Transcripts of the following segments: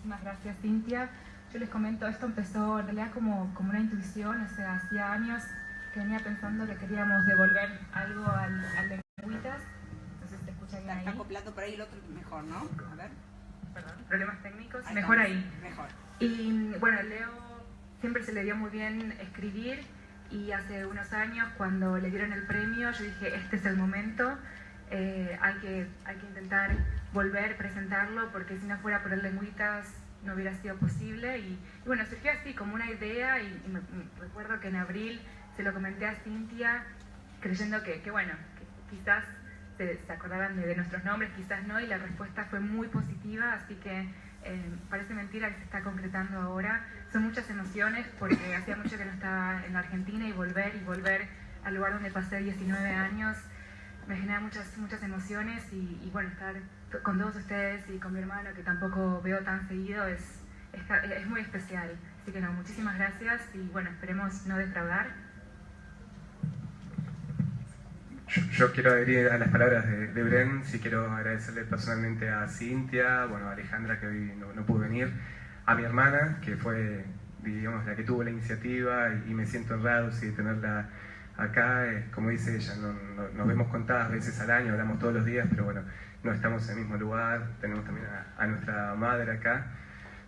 Muchísimas gracias, Cintia. Yo les comento, esto empezó en realidad como una intuición, o sea, hacía años que venía pensando que queríamos devolver algo al Lengüitas. Entonces te escucha bien ahí. Está acoplando por ahí el otro mejor, ¿no? A ver. Perdón, problemas técnicos. Ahí mejor estamos. ahí. Mejor. Y bueno, Leo siempre se le dio muy bien escribir y hace unos años cuando le dieron el premio yo dije, este es el momento, hay que intentar volver a presentarlo porque si no fuera por el Lengüitas no hubiera sido posible y bueno, surgió así como una idea y me recuerdo que en abril se lo comenté a Cintia creyendo que bueno, que quizás se acordaran de nuestros nombres, quizás no, y la respuesta fue muy positiva, así que parece mentira que se está concretando ahora. Son muchas emociones porque hacía mucho que no estaba en la Argentina y volver al lugar donde pasé 19 años me genera muchas emociones y bueno, estar con todos ustedes y con mi hermano que tampoco veo tan seguido es muy especial. Así que no, muchísimas gracias y bueno, esperemos no defraudar. Yo quiero adherir a las palabras de Bren, sí quiero agradecerle personalmente a Cintia, bueno, a Alejandra que hoy no pudo venir, a mi hermana que fue, digamos, la que tuvo la iniciativa y me siento honrado sí, de tenerla acá, como dice ella, nos vemos contadas veces al año, hablamos todos los días, pero bueno, no estamos en el mismo lugar, tenemos también a nuestra madre acá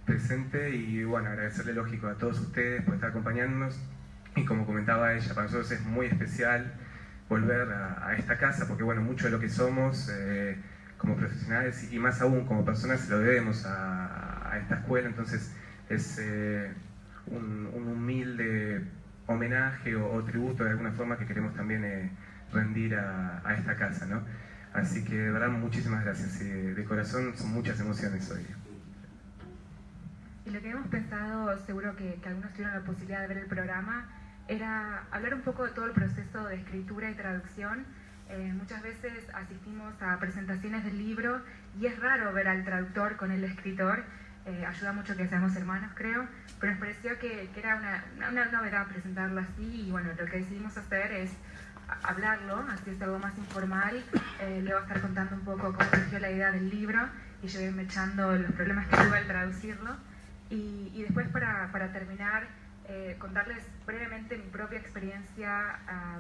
presente y bueno, agradecerle lógico a todos ustedes por estar acompañándonos y como comentaba ella, para nosotros es muy especial volver a esta casa, porque bueno, mucho de lo que somos como profesionales y más aún como personas se lo debemos a esta escuela, entonces es un humilde homenaje o tributo de alguna forma que queremos también rendir a esta casa, ¿no? Así que de verdad muchísimas gracias, de corazón son muchas emociones hoy. Y lo que hemos pensado, seguro que algunos tuvieron la posibilidad de ver el programa, era hablar un poco de todo el proceso de escritura y traducción. Muchas veces asistimos a presentaciones del libro y es raro ver al traductor con el escritor, ayuda mucho que seamos hermanos creo, pero nos pareció que era una novedad presentarlo así y bueno, lo que decidimos hacer es hablarlo, así es algo más informal. Le voy a estar contando un poco cómo surgió la idea del libro y yo irme echando los problemas que tuve al traducirlo y después para terminar contarles brevemente mi propia experiencia a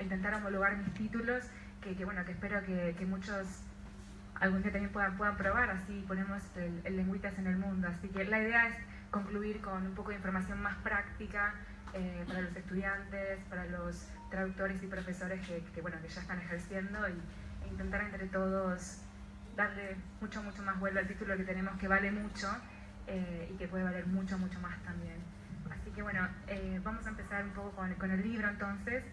intentar homologar mis títulos que bueno, que espero que muchos algún día también puedan probar, así ponemos el Lengüitas en el mundo. Así que la idea es concluir con un poco de información más práctica para los estudiantes, para los traductores y profesores que bueno, que ya están ejerciendo e intentar entre todos darle mucho más vuelo al título que tenemos, que vale mucho y que puede valer mucho más también. Así que bueno, vamos a empezar un poco con el libro entonces.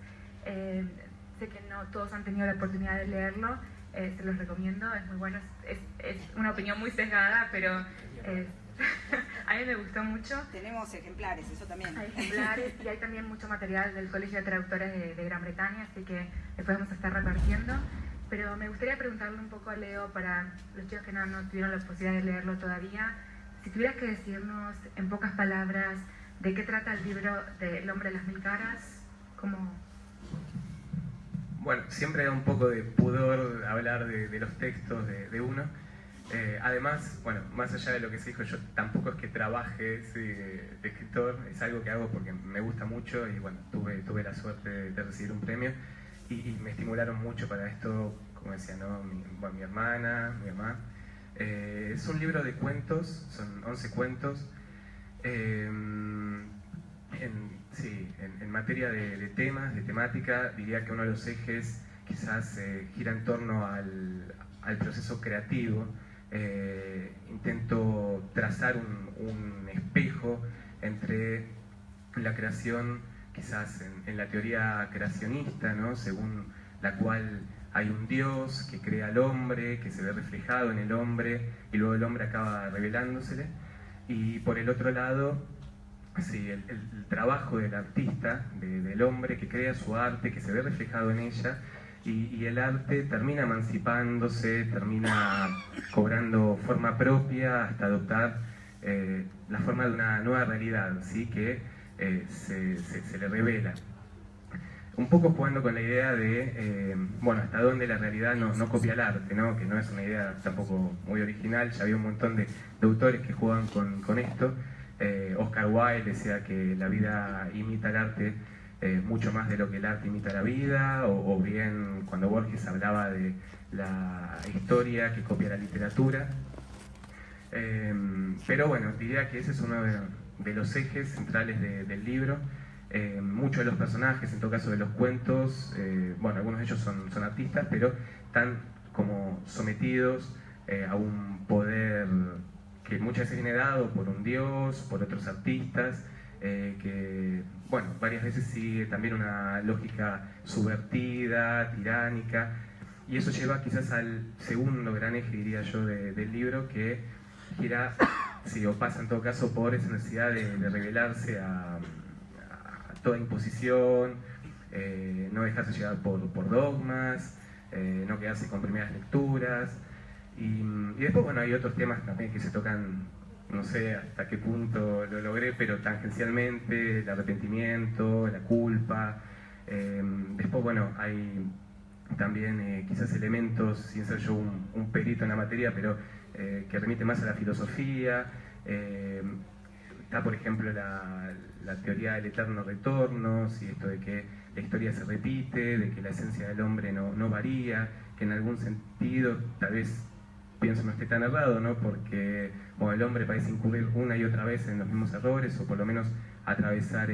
Sé que no todos han tenido la oportunidad de leerlo, se los recomiendo, es muy bueno, es una opinión muy sesgada, pero a mí me gustó mucho. Tenemos ejemplares, eso también. Hay ejemplares y hay también mucho material del Colegio de Traductores de Gran Bretaña, así que después vamos a estar repartiendo. Pero me gustaría preguntarle un poco a Leo, para los chicos que no tuvieron la posibilidad de leerlo todavía, si tuvieras que decirnos en pocas palabras de qué trata el libro de El hombre de las mil caras, ¿cómo? Bueno, siempre da un poco de pudor hablar de los textos de uno. Además, bueno, más allá de lo que se dijo, yo tampoco es que trabaje de escritor, es algo que hago porque me gusta mucho y bueno, tuve la suerte de recibir un premio y me estimularon mucho para esto, como decía, ¿no? Mi hermana, mi mamá. Es un libro de cuentos, son 11 cuentos. En materia de temas, de temática, diría que uno de los ejes quizás gira en torno al proceso creativo. Intento trazar un espejo entre la creación, quizás en la teoría creacionista, ¿no? Según la cual hay un Dios que crea al hombre, que se ve reflejado en el hombre y luego el hombre acaba revelándosele. Y por el otro lado, sí, el trabajo del artista, del hombre que crea su arte, que se ve reflejado en ella, y el arte termina emancipándose, termina cobrando forma propia hasta adoptar la forma de una nueva realidad, ¿sí? Que se le revela. un poco jugando con la idea de, bueno, hasta dónde la realidad no copia el arte, ¿no? Que no es una idea tampoco muy original, ya había un montón de autores que juegan con esto. Oscar Wilde decía que la vida imita el arte mucho más de lo que el arte imita la vida, o bien cuando Borges hablaba de la historia que copia la literatura. Pero bueno, diría que ese es uno de los ejes centrales del libro. Muchos de los personajes, en todo caso de los cuentos, bueno, algunos de ellos son artistas, pero están como sometidos a un poder que muchas veces viene dado por un dios, por otros artistas, que, bueno, varias veces sigue también una lógica subvertida, tiránica, y eso lleva quizás al segundo gran eje, diría yo, del libro, que gira, sí, o pasa en todo caso por esa necesidad de revelarse a toda imposición, no dejarse llevar por dogmas, no quedarse con primeras lecturas. Y después, bueno, hay otros temas también que se tocan, no sé hasta qué punto lo logré, pero tangencialmente, el arrepentimiento, la culpa. Después, bueno, hay también quizás elementos, sin ser yo un perito en la materia, pero que remite más a la filosofía. Está, por ejemplo, la teoría del eterno retorno, ¿sí? Esto de que la historia se repite, de que la esencia del hombre no varía, que en algún sentido, tal vez pienso no esté tan errado, ¿no? Porque bueno, el hombre parece incurrir una y otra vez en los mismos errores, o por lo menos atravesar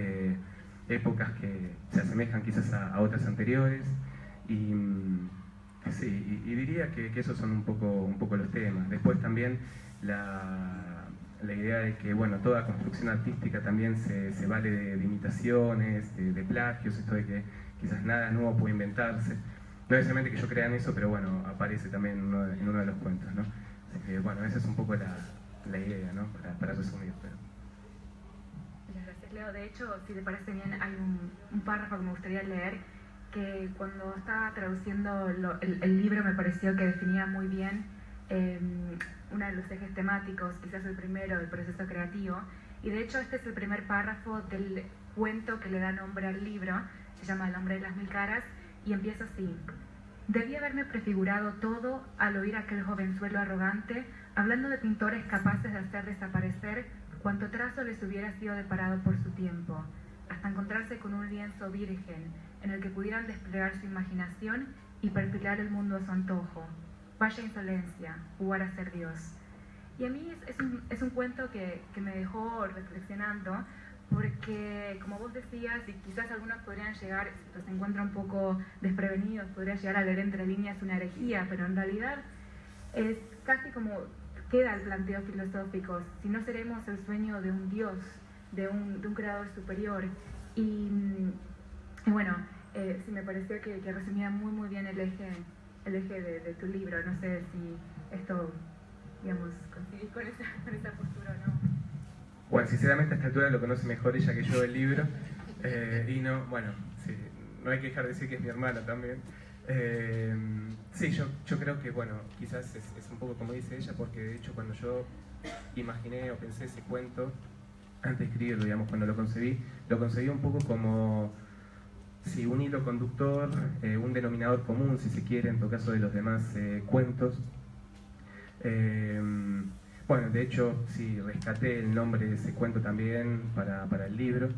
épocas que se asemejan quizás a otras anteriores. Y sí, y diría que esos son un poco los temas. Después también la idea de que, bueno, toda construcción artística también se vale de imitaciones, de plagios, esto de que quizás nada nuevo puede inventarse. No necesariamente que yo crea en eso, pero bueno, aparece también en uno de los cuentos, ¿no? Así que, bueno, esa es un poco la idea, ¿no? Para resumir. Pero... Muchas gracias, Leo. De hecho, si te parece bien, hay un párrafo que me gustaría leer, que cuando estaba traduciendo el libro me pareció que definía muy bien uno de los ejes temáticos, quizás el primero, del proceso creativo. Y de hecho este es el primer párrafo del cuento que le da nombre al libro, se llama El hombre de las mil caras, y empieza así. Debí haberme prefigurado todo al oír a aquel jovenzuelo arrogante hablando de pintores capaces de hacer desaparecer cuanto trazo les hubiera sido deparado por su tiempo, hasta encontrarse con un lienzo virgen en el que pudieran desplegar su imaginación y perfilar el mundo a su antojo. Vaya insolencia, jugar a ser Dios. Y a mí es un cuento que me dejó reflexionando, porque como vos decías, y quizás algunos podrían llegar, si se encuentran un poco desprevenidos, podrían llegar a leer entre líneas una herejía, pero en realidad es casi como queda el planteo filosófico: si no seremos el sueño de un Dios, de un creador superior. Y bueno, sí me pareció que resumía muy bien el eje de tu libro. No sé si esto, digamos, coincidís con esa postura o no. Bueno, sinceramente a esta altura lo conoce mejor ella que yo el libro. Y no, bueno, sí, no hay que dejar de decir que es mi hermana también. Sí, yo creo que, bueno, quizás es un poco como dice ella, porque de hecho cuando yo imaginé o pensé ese cuento, antes de escribirlo, digamos, cuando lo concebí un poco como, sí, un hilo conductor, un denominador común, si se quiere, en todo caso de los demás cuentos. Bueno, de hecho, sí, rescaté el nombre de ese cuento también para el libro.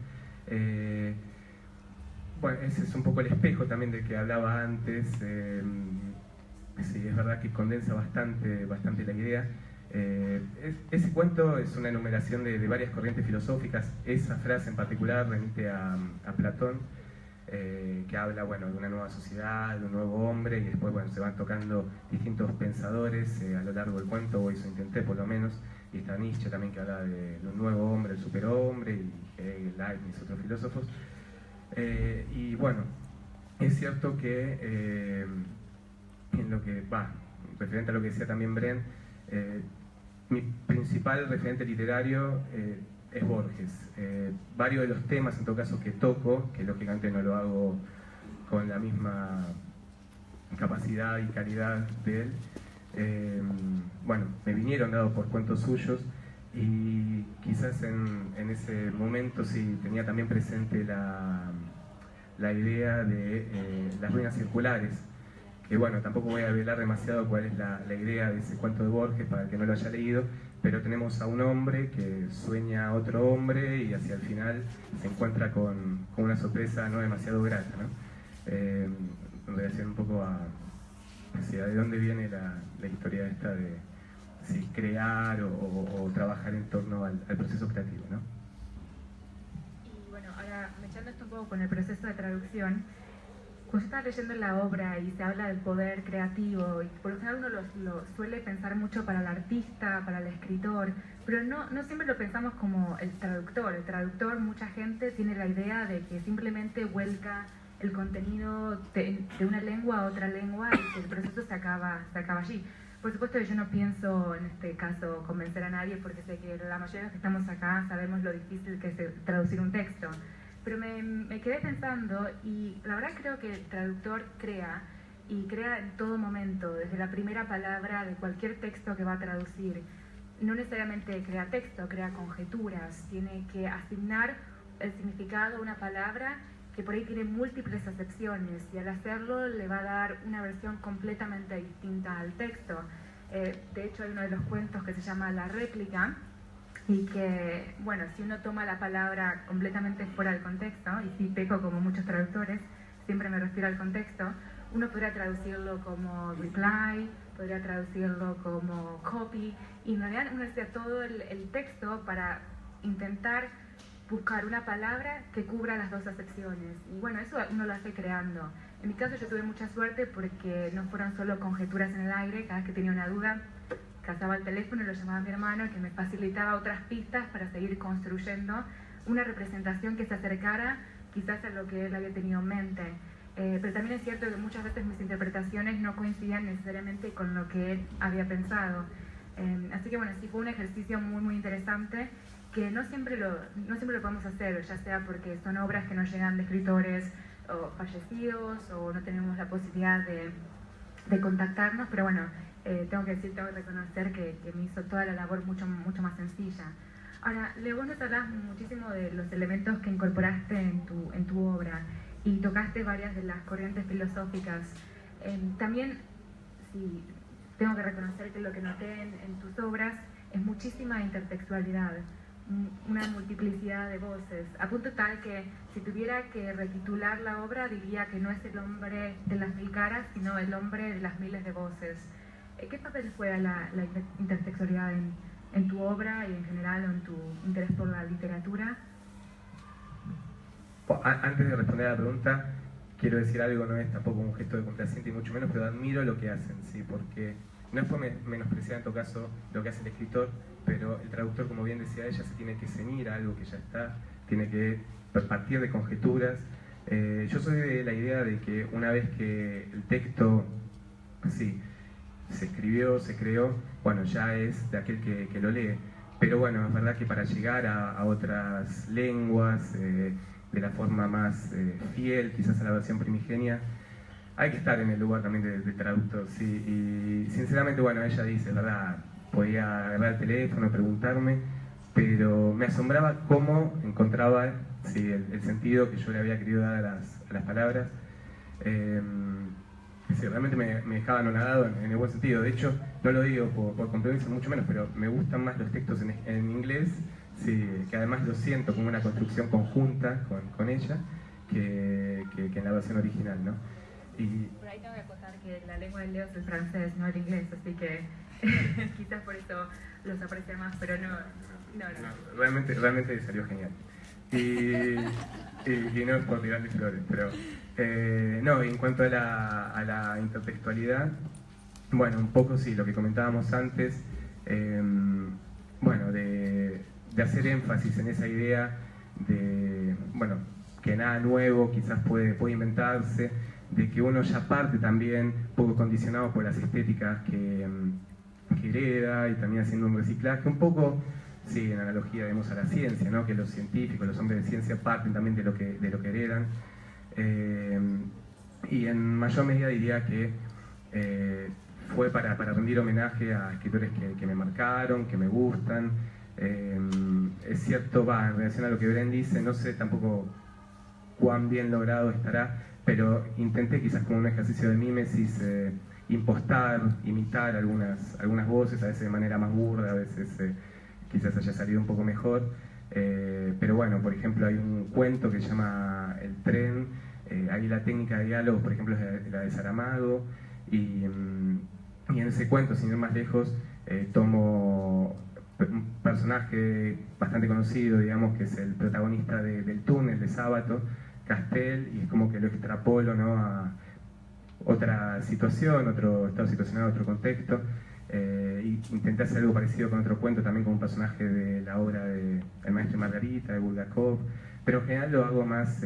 Bueno, ese es un poco el espejo también del que hablaba antes. Sí, es verdad que condensa bastante la idea. Ese cuento es una enumeración de varias corrientes filosóficas. Esa frase en particular remite a Platón, que habla, bueno, de una nueva sociedad, de un nuevo hombre, y después, bueno, se van tocando distintos pensadores a lo largo del cuento, o eso intenté por lo menos, y está Nietzsche también, que habla de un nuevo hombre, el superhombre, y Hegel, Leibniz, otros filósofos. Y bueno, es cierto que en lo que va, referente a lo que decía también Bren, mi principal referente literario es Borges. Varios de los temas, en todo caso, que toco, que lógicamente no lo hago con la misma capacidad y calidad de él, bueno, me vinieron dados por cuentos suyos, y quizás en ese momento sí tenía también presente la idea de las ruinas circulares, que bueno, tampoco voy a revelar demasiado cuál es la idea de ese cuento de Borges para el que no lo haya leído, pero tenemos a un hombre que sueña a otro hombre y hacia el final se encuentra con una sorpresa no demasiado grata, ¿no? En relación un poco hacia de dónde viene la historia esta de crear o trabajar en torno al proceso creativo, ¿no? Y bueno, ahora mechando esto un poco con el proceso de traducción, cuando yo estaba leyendo la obra y se habla del poder creativo, y por lo general uno lo suele pensar mucho para el artista, para el escritor, pero no siempre lo pensamos como el traductor. El traductor, mucha gente tiene la idea de que simplemente vuelca el contenido de una lengua a otra lengua y que el proceso se acaba allí. Por supuesto que yo no pienso en este caso convencer a nadie, porque sé que la mayoría de los que estamos acá sabemos lo difícil que es traducir un texto. Pero me quedé pensando, y la verdad creo que el traductor crea, y crea en todo momento, desde la primera palabra de cualquier texto que va a traducir. No necesariamente crea texto, crea conjeturas, tiene que asignar el significado a una palabra que por ahí tiene múltiples acepciones, y al hacerlo le va a dar una versión completamente distinta al texto. De hecho, hay uno de los cuentos que se llama La réplica, y que, bueno, si uno toma la palabra completamente fuera del contexto, y si peco como muchos traductores, siempre me refiero al contexto, uno podría traducirlo como reply, podría traducirlo como copy, y en realidad uno necesita todo el texto para intentar buscar una palabra que cubra las dos acepciones. Y bueno, eso uno lo hace creando. En mi caso yo tuve mucha suerte porque no fueron solo conjeturas en el aire. Cada vez que tenía una duda, cazaba el teléfono y lo llamaba a mi hermano, que me facilitaba otras pistas para seguir construyendo una representación que se acercara quizás a lo que él había tenido en mente. Pero también es cierto que muchas veces mis interpretaciones no coincidían necesariamente con lo que él había pensado. Así que bueno, sí fue un ejercicio muy interesante, que no siempre lo podemos hacer, ya sea porque son obras que nos llegan de escritores o fallecidos, o no tenemos la posibilidad de contactarnos, pero bueno, tengo que reconocer que me hizo toda la labor mucho más sencilla. Ahora, Leo, vos nos hablás muchísimo de los elementos que incorporaste en tu obra, y tocaste varias de las corrientes filosóficas. También, sí, tengo que reconocer que lo que noté en tus obras es muchísima intertextualidad, una multiplicidad de voces, a punto tal que si tuviera que retitular la obra diría que no es el hombre de las mil caras, sino el hombre de las miles de voces. ¿Qué papel juega la intertextualidad en tu obra y en general, o en tu interés por la literatura? Antes de responder a la pregunta, quiero decir algo, no es tampoco un gesto de complaciente y mucho menos, pero admiro lo que hacen, ¿sí? Porque no es por menospreciar en todo caso lo que hace el escritor, pero el traductor, como bien decía ella, se tiene que ceñir a algo que ya está, tiene que partir de conjeturas. Yo soy de la idea de que una vez que el texto, sí, se escribió, se creó, bueno, ya es de aquel que lo lee. Pero bueno, es verdad que para llegar a otras lenguas, de la forma más fiel, quizás a la versión primigenia, hay que estar en el lugar también de traductor, sí. Y sinceramente, bueno, ella dice, ¿verdad? Podía agarrar el teléfono, preguntarme, pero me asombraba cómo encontraba, sí, el sentido que yo le había querido dar a las palabras. Sí, realmente me dejaba anonadado en el buen sentido. De hecho, no lo digo por compromiso, mucho menos, pero me gustan más los textos en inglés, sí, que además lo siento como una construcción conjunta con ella, que en la versión original, ¿no? Y por ahí tengo que acotar que la lengua del Leo es el francés, no el inglés, así que quizás por eso los aprecia más, pero no. Realmente salió genial. Y no es por tirarle flores, pero no, en cuanto a la intertextualidad, bueno, un poco sí, lo que comentábamos antes, bueno, de hacer énfasis en esa idea de, bueno, que nada nuevo quizás puede inventarse, de que uno ya parte también un poco condicionado por las estéticas que hereda, y también haciendo un reciclaje, un poco, sí, en analogía, digamos, a la ciencia, ¿no? Que los científicos, los hombres de ciencia parten también de lo que heredan. Y en mayor medida diría que fue para rendir homenaje a escritores que me marcaron, que me gustan. Es cierto, en relación a lo que Bren dice, no sé tampoco cuán bien logrado estará, pero intenté quizás como un ejercicio de mímesis impostar, imitar algunas voces, a veces de manera más burda, a veces quizás haya salido un poco mejor. Pero bueno, por ejemplo, hay un cuento que se llama El tren, ahí la técnica de diálogo, por ejemplo, es la de Saramago, y en ese cuento, sin ir más lejos, tomo un personaje bastante conocido, digamos, que es el protagonista del túnel de Sábato, Castel, y es como que lo extrapolo, ¿no?, a otra situación, otro estado situacional, otro contexto. Y intenté hacer algo parecido con otro cuento, también con un personaje de la obra de El maestro y Margarita, de Bulgakov, pero en general lo hago más,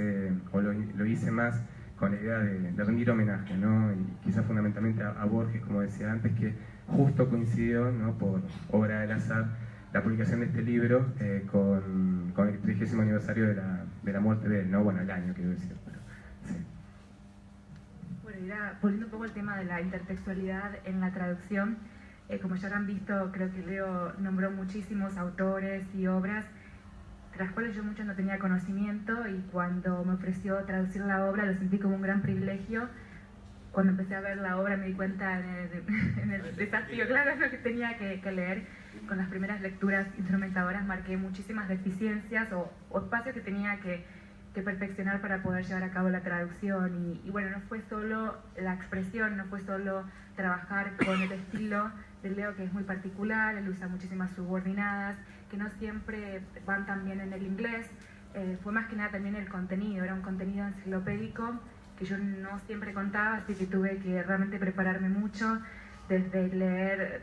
o lo hice más con la idea de rendir homenaje, ¿no? Y quizás fundamentalmente a Borges, como decía antes, que justo coincidió, ¿no?, por obra del azar, la publicación de este libro con el 30º aniversario de la muerte de él, ¿no? Bueno, el año, quiero decir. Pero, sí. Bueno, volviendo un poco al tema de la intertextualidad en la traducción, como ya habrán visto, creo que Leo nombró muchísimos autores y obras de las cuales yo mucho no tenía conocimiento, y cuando me ofreció traducir la obra lo sentí como un gran privilegio. Cuando empecé a ver la obra me di cuenta en el desafío, claro, lo que tenía que leer. Con las primeras lecturas instrumentadoras marqué muchísimas deficiencias o espacios que tenía que perfeccionar para poder llevar a cabo la traducción. Y bueno, no fue solo la expresión, no fue solo trabajar con el estilo de Leo, que es muy particular. Él usa muchísimas subordinadas que no siempre van tan bien en el inglés. Fue más que nada también el contenido, era un contenido enciclopédico que yo no siempre contaba, así que tuve que realmente prepararme mucho, desde leer,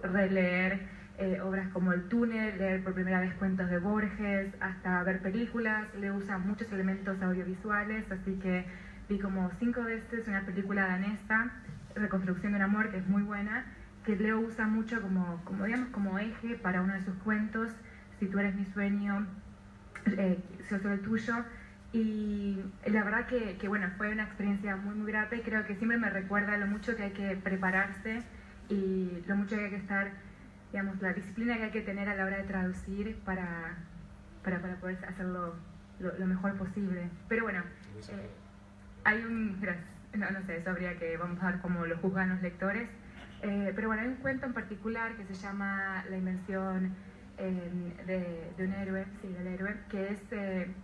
releer obras como El túnel, leer por primera vez cuentos de Borges, hasta ver películas. Leo usa muchos elementos audiovisuales, así que vi como 5 veces una película danesa, Reconstrucción de un amor, que es muy buena, que Leo usa mucho como eje para uno de sus cuentos, Si tú eres mi sueño, yo soy el tuyo. Y la verdad que bueno, fue una experiencia muy muy grata, y creo que siempre me recuerda lo mucho que hay que prepararse y lo mucho que hay que estar, digamos, la disciplina que hay que tener a la hora de traducir para poder hacerlo lo mejor posible. Pero bueno, hay no sé, eso habría que, vamos a ver cómo lo juzgan los lectores. Pero bueno, hay un cuento en particular que se llama La invención de un héroe, sí, del héroe, que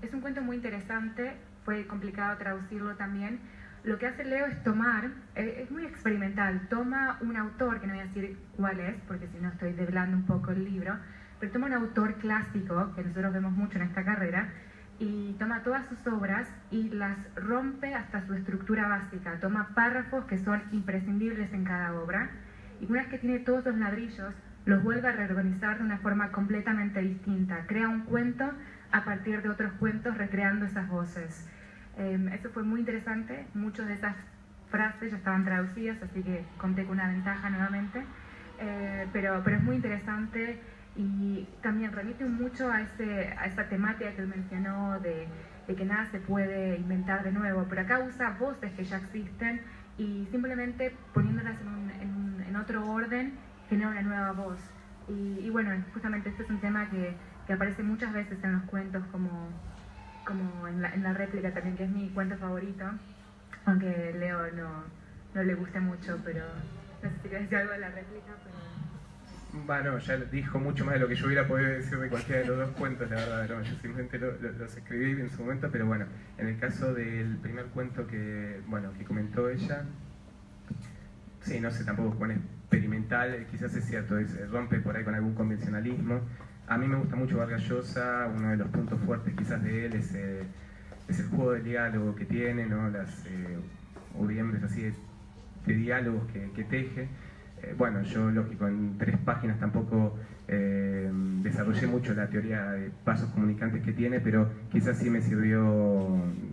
es un cuento muy interesante. Fue complicado traducirlo también. Lo que hace Leo es tomar, es muy experimental, toma un autor, que no voy a decir cuál es, porque si no estoy develando un poco el libro, pero toma un autor clásico, que nosotros vemos mucho en esta carrera, y toma todas sus obras y las rompe hasta su estructura básica. Toma párrafos que son imprescindibles en cada obra, y una vez que tiene todos los ladrillos, los vuelve a reorganizar de una forma completamente distinta. Crea un cuento a partir de otros cuentos, recreando esas voces. Eso fue muy interesante. Muchas de esas frases ya estaban traducidas, así que conté con una ventaja nuevamente. Pero es muy interesante, y también remite mucho a esa temática que él mencionó de que nada se puede inventar de nuevo. Pero acá usa voces que ya existen, y simplemente poniéndolas en otro orden genera una nueva voz. Y bueno, justamente este es un tema que aparece muchas veces en los cuentos, como en la réplica también, que es mi cuento favorito, aunque Leo no le gusta mucho, pero no sé si quieres decir algo de la réplica. Pero... Bueno, ya dijo mucho más de lo que yo hubiera podido decir de cualquiera de los dos cuentos, la verdad. No, yo simplemente los escribí en su momento, pero bueno, en el caso del primer cuento que comentó ella, sí, no sé tampoco cuán experimental, quizás es cierto, rompe por ahí con algún convencionalismo. A mí me gusta mucho Vargas Llosa. Uno de los puntos fuertes quizás de él es el juego de diálogo que tiene, ¿no? Las audiembres así de diálogos que teje. Bueno, yo lógico, en 3 páginas tampoco desarrollé mucho la teoría de pasos comunicantes que tiene, pero quizás sí me sirvió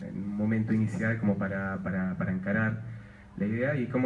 en un momento inicial como para encarar la idea. Y como